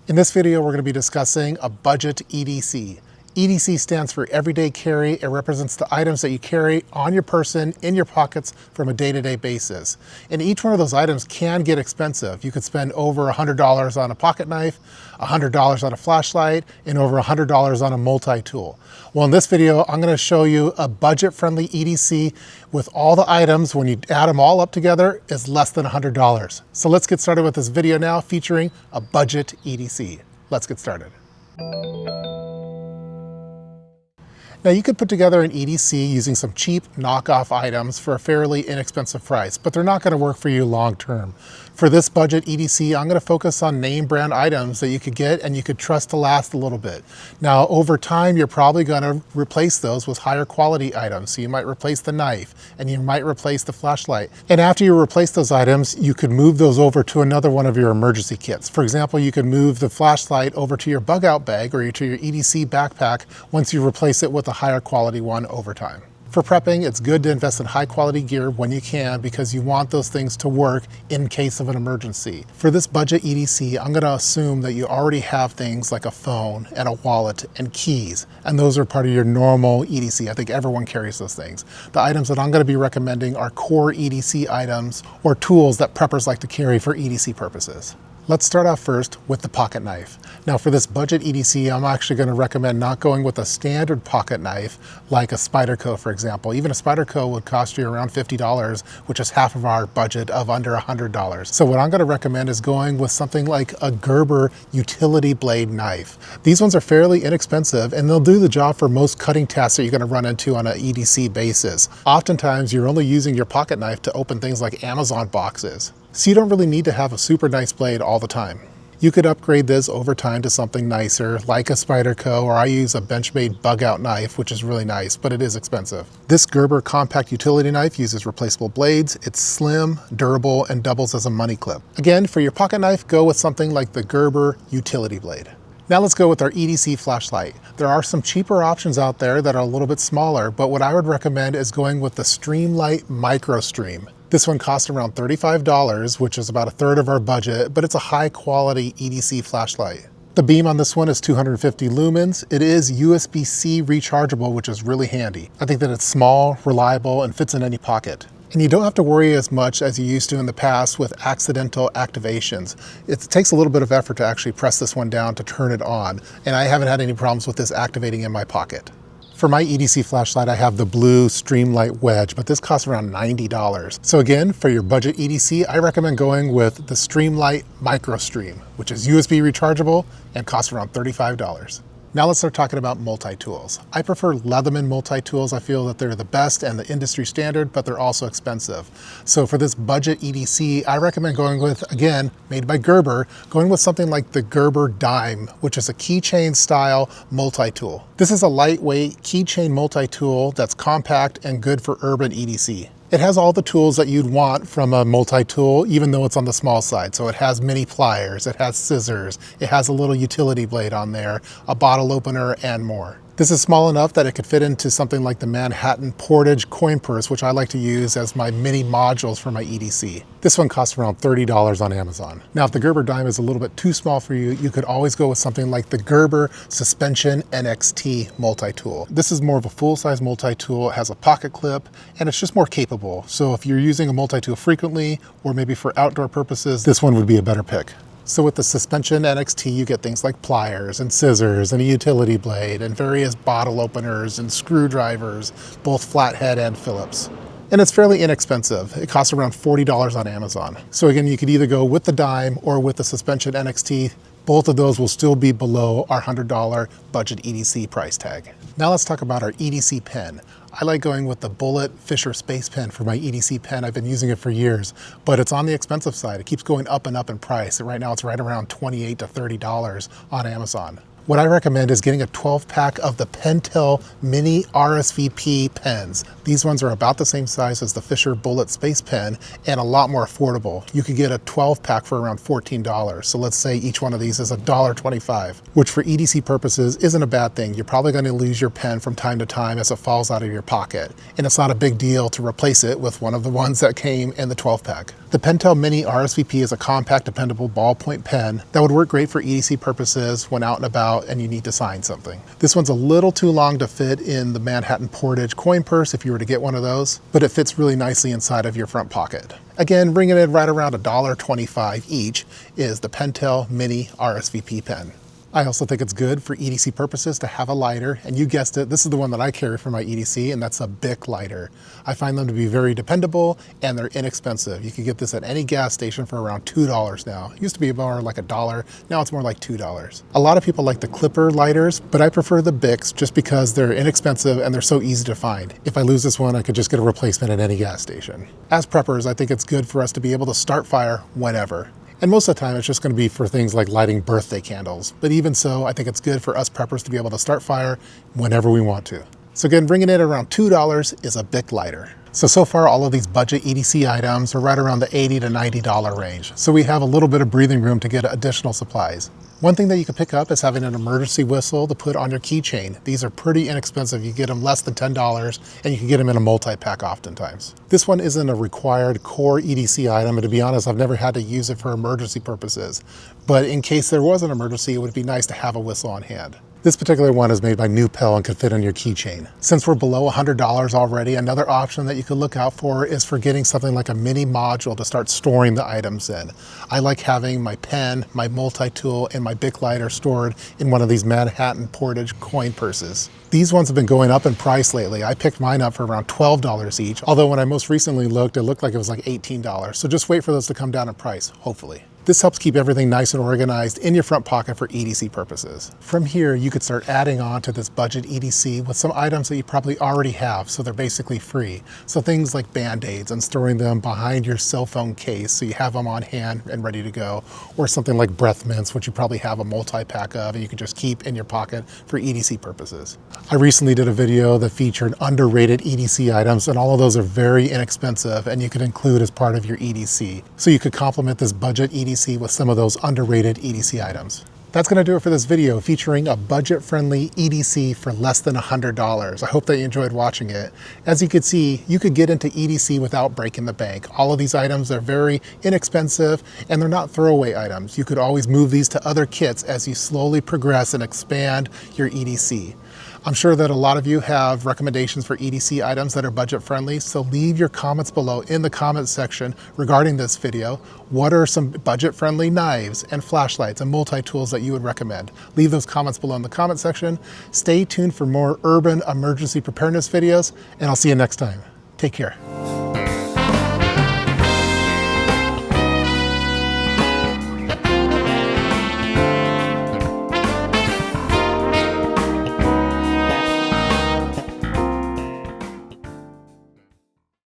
In this video, we're going to be discussing a budget EDC. EDC stands for everyday carry. It represents the items that you carry on your person, in your pockets from a day-to-day basis. And each one of those items can get expensive. You could spend over $100 on a pocket knife, $100 on a flashlight, and over $100 on a multi-tool. Well, in this video, I'm going to show you a budget-friendly EDC with all the items, when you add them all up together, is less than $100. So let's get started with this video now featuring a budget EDC. Let's get started. Now you could put together an EDC using some cheap knockoff items for a fairly inexpensive price, but they're not going to work for you long term. For this budget EDC, I'm going to focus on name brand items that you could get and you could trust to last a little bit. Now over time, you're probably going to replace those with higher quality items. So you might replace the knife and you might replace the flashlight. And after you replace those items, you could move those over to another one of your emergency kits. For example, you could move the flashlight over to your bug out bag or to your EDC backpack once you replace it with a higher quality one over time. For prepping, it's good to invest in high quality gear when you can because you want those things to work in case of an emergency. For this budget EDC, I'm going to assume that you already have things like a phone and a wallet and keys, and those are part of your normal EDC. I think everyone carries those things. The items that I'm going to be recommending are core EDC items or tools that preppers like to carry for EDC purposes. Let's start off first with the pocket knife. Now for this budget EDC, I'm actually going to recommend not going with a standard pocket knife like a Spyderco, for example. Even a Spyderco would cost you around $50, which is half of our budget of under $100. So what I'm going to recommend is going with something like a Gerber utility blade knife. These ones are fairly inexpensive and they'll do the job for most cutting tasks that you're going to run into on an EDC basis. Oftentimes you're only using your pocket knife to open things like Amazon boxes. So you don't really need to have a super nice blade all the time. You could upgrade this over time to something nicer like a Spyderco, or I use a Benchmade bug out knife, which is really nice, but it is expensive. This Gerber compact utility knife uses replaceable blades. It's slim, durable, and doubles as a money clip. Again, for your pocket knife, go with something like the Gerber utility blade. Now let's go with our EDC flashlight. There are some cheaper options out there that are a little bit smaller, but what I would recommend is going with the Streamlight Micro Stream. This one costs around $35, which is about a third of our budget, but it's a high quality EDC flashlight. The beam on this one is 250 lumens. It is USB-C rechargeable, which is really handy. I think that it's small, reliable, and fits in any pocket. And you don't have to worry as much as you used to in the past with accidental activations. It takes a little bit of effort to actually press this one down to turn it on, and I haven't had any problems with this activating in my pocket. For my EDC flashlight, I have the blue Streamlight Wedge, but this costs around $90. So again, for your budget EDC, I recommend going with the Streamlight Micro Stream, which is USB rechargeable and costs around $35. Now let's start talking about multi-tools. I prefer Leatherman multi-tools. I feel that they're the best and the industry standard, but they're also expensive. So for this budget EDC, I recommend going with, again, made by Gerber, going with something like the Gerber Dime, which is a keychain style multi-tool. This is a lightweight keychain multi-tool that's compact and good for urban EDC. It has all the tools that you'd want from a multi-tool, even though it's on the small side. So it has mini pliers, it has scissors, it has a little utility blade on there, a bottle opener, and more. This is small enough that it could fit into something like the Manhattan Portage coin purse, which I like to use as my mini modules for my EDC. This one costs around $30 on Amazon. Now, if the Gerber Dime is a little bit too small for you, you could always go with something like the Gerber Suspension NXT multi-tool. This is more of a full-size multi-tool. It has a pocket clip, and it's just more capable. So if you're using a multi-tool frequently, or maybe for outdoor purposes, this one would be a better pick. So with the Suspension NXT, you get things like pliers and scissors and a utility blade and various bottle openers and screwdrivers, both flathead and Phillips. And it's fairly inexpensive. It costs around $40 on Amazon. So again, you could either go with the Dime or with the Suspension NXT. Both of those will still be below our $100 budget EDC price tag. Now let's talk about our EDC pen. I like going with the Bullet Fisher Space Pen for my EDC pen. I've been using it for years, but it's on the expensive side. It keeps going up and up in price. Right now it's right around $28 to $30 on Amazon. what I recommend is getting a 12-pack of the Pentel Mini RSVP pens. These ones are about the same size as the Fisher Bullet Space Pen and a lot more affordable. You could get a 12-pack for around $14. So let's say each one of these is $1.25, which for EDC purposes isn't a bad thing. You're probably going to lose your pen from time to time as it falls out of your pocket, and it's not a big deal to replace it with one of the ones that came in the 12-pack. The Pentel Mini RSVP is a compact, dependable ballpoint pen that would work great for EDC purposes when out and about and you need to sign something. This one's a little too long to fit in the Manhattan Portage coin purse if you were to get one of those, but it fits really nicely inside of your front pocket. Again, bringing in right around $1.25 each is the Pentel Mini RSVP pen. I also think it's good for EDC purposes to have a lighter, and you guessed it, this is the one that I carry for my EDC, and that's a Bic lighter. I find them to be very dependable and they're inexpensive. You can get this at any gas station for around $2 now. It used to be more like $1, now it's more like $2. A lot of people like the Clipper lighters, but I prefer the Bics just because they're inexpensive and they're so easy to find. If I lose this one, I could just get a replacement at any gas station. As preppers, I think it's good for us to be able to start fire whenever. And most of the time, it's just going to be for things like lighting birthday candles. But even so, I think it's good for us preppers to be able to start fire whenever we want to. So again, bringing in around $2 is a Bic lighter. So far, all of these budget EDC items are right around the $80 to $90 range. So we have a little bit of breathing room to get additional supplies. One thing that you can pick up is having an emergency whistle to put on your keychain. These are pretty inexpensive. You get them less than $10 and you can get them in a multi-pack oftentimes. This one isn't a required core EDC item, and to be honest, I've never had to use it for emergency purposes. But in case there was an emergency, it would be nice to have a whistle on hand. This particular one is made by Nupel and can fit on your keychain. Since we're below $100 already, another option that you could look out for is for getting something like a mini module to start storing the items in. I like having my pen, my multi-tool, and my Bic lighter stored in one of these Manhattan Portage coin purses. These ones have been going up in price lately. I picked mine up for around $12 each, although when I most recently looked, it looked like it was like $18. So just wait for those to come down in price, hopefully. This helps keep everything nice and organized in your front pocket for EDC purposes. From here, you could start adding on to this budget EDC with some items that you probably already have, so they're basically free. So things like Band-Aids and storing them behind your cell phone case so you have them on hand and ready to go, or something like breath mints, which you probably have a multi-pack of and you can just keep in your pocket for EDC purposes. I recently did a video that featured underrated EDC items, and all of those are very inexpensive and you could include as part of your EDC. So you could complement this budget EDC with some of those underrated EDC items. That's going to do it for this video featuring a budget-friendly EDC for less than $100. I hope that you enjoyed watching it. As you can see, you could get into EDC without breaking the bank. All of these items are very inexpensive and they're not throwaway items. You could always move these to other kits as you slowly progress and expand your EDC. I'm sure that a lot of you have recommendations for EDC items that are budget friendly, so leave your comments below in the comments section regarding this video. What are some budget friendly knives and flashlights and multi-tools that you would recommend? Leave those comments below in the comment section. Stay tuned for more urban emergency preparedness videos, and I'll see you next time. Take care.